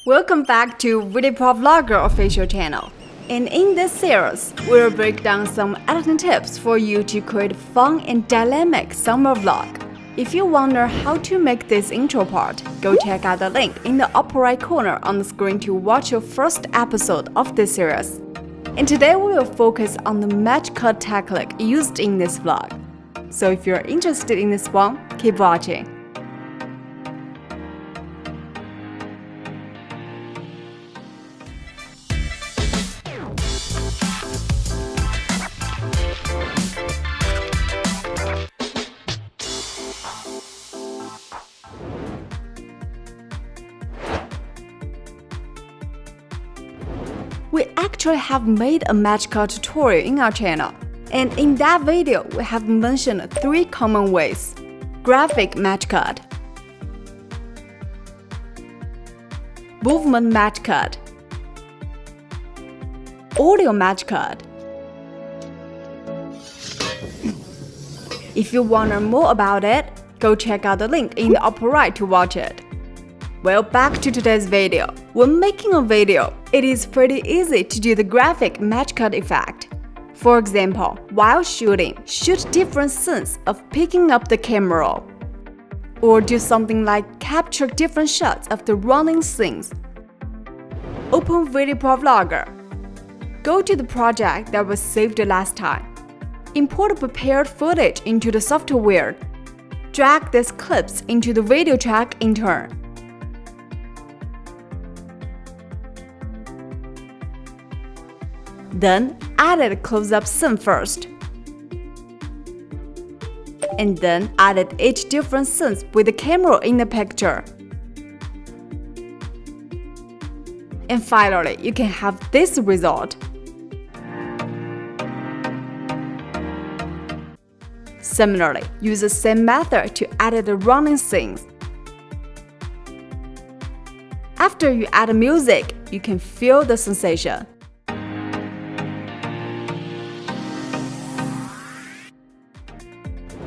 Welcome back to VideoProc Vlogger official channel. And in this series, we'll break down some editing tips for you to create fun and dynamic summer vlog. If you wonder how to make this intro part, go check out the link in the upper right corner on the screen to watch your first episode of this series. And today we will focus on the match cut technique used in this vlog. So if you're interested in this one, keep watching. We actually have made a match cut tutorial in our channel, and in that video we have mentioned 3 common ways: graphic match cut, movement match cut, audio match cut. If you want to know more about it, go check out the link in the upper right to watch it. Well, back to today's video. When making a video, it is pretty easy to do the graphic match cut effect. For example, while shooting, shoot different scenes of picking up the camera. Or do something like capture different shots of the running scenes. Open VideoProc Vlogger. Go to the project that was saved last time. Import the prepared footage into the software. Drag these clips into the video track in turn. Then, add a close-up scene first. And then add each different scenes with the camera in the picture. And finally, you can have this result. Similarly, use the same method to add the running scenes. After you add music, you can feel the sensation.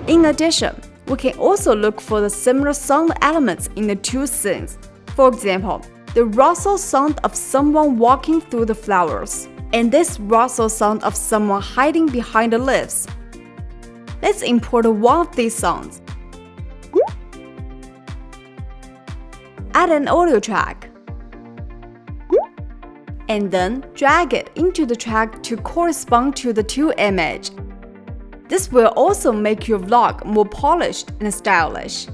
In addition, we can also look for the similar sound elements in the 2 scenes. For example, the rustle sound of someone walking through the flowers, and this rustle sound of someone hiding behind the leaves. Let's import one of these sounds. Add an audio track. And then drag it into the track to correspond to the 2 images. This will also make your vlog more polished and stylish.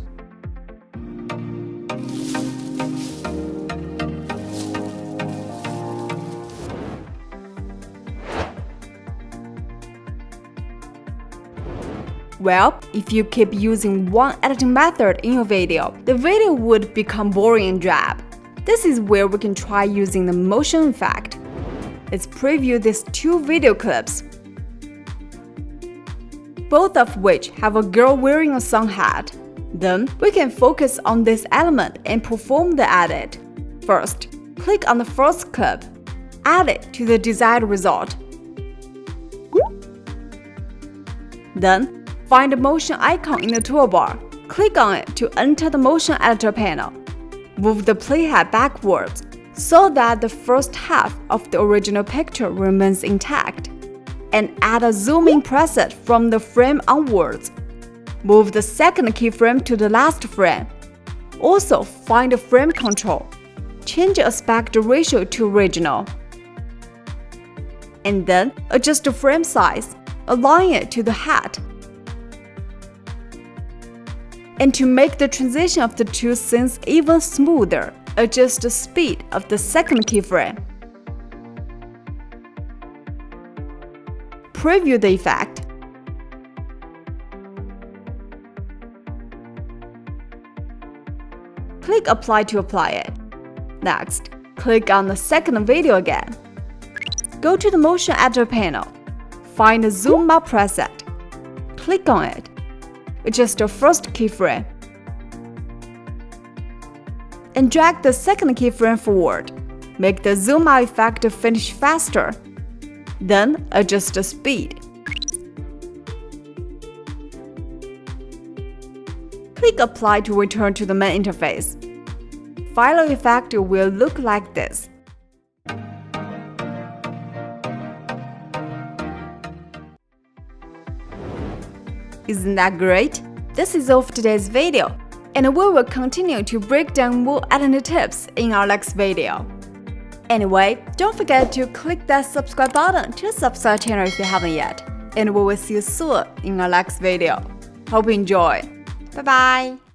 Well, if you keep using one editing method in your video, the video would become boring and drab. This is where we can try using the motion effect. Let's preview these 2 video clips, both of which have a girl wearing a sun hat. Then, we can focus on this element and perform the edit. First, click on the first clip. Add it to the desired result. Then, find the motion icon in the toolbar. Click on it to enter the motion editor panel. Move the playhead backwards so that the first half of the original picture remains intact. And add a zoom-in preset from the frame onwards. Move the second keyframe to the last frame. Also, find the frame control. Change the aspect ratio to original. And then, adjust the frame size. Align it to the hat. And to make the transition of the 2 scenes even smoother, adjust the speed of the second keyframe. Preview the effect. Click Apply to apply it. Next, click on the second video again. Go to the motion editor panel. Find the zoom out preset. Click on it. Adjust the first keyframe. And drag the second keyframe forward. Make the zoom out effect finish faster. Then adjust the speed. Click Apply to return to the main interface. final effect will look like this. Isn't that great? This is all for today's video, and we will continue to break down more editing tips in our next video. Anyway, don't forget to click that subscribe button to subscribe channel if you haven't yet, and we will see you soon in our next video. Hope you enjoy. Bye bye!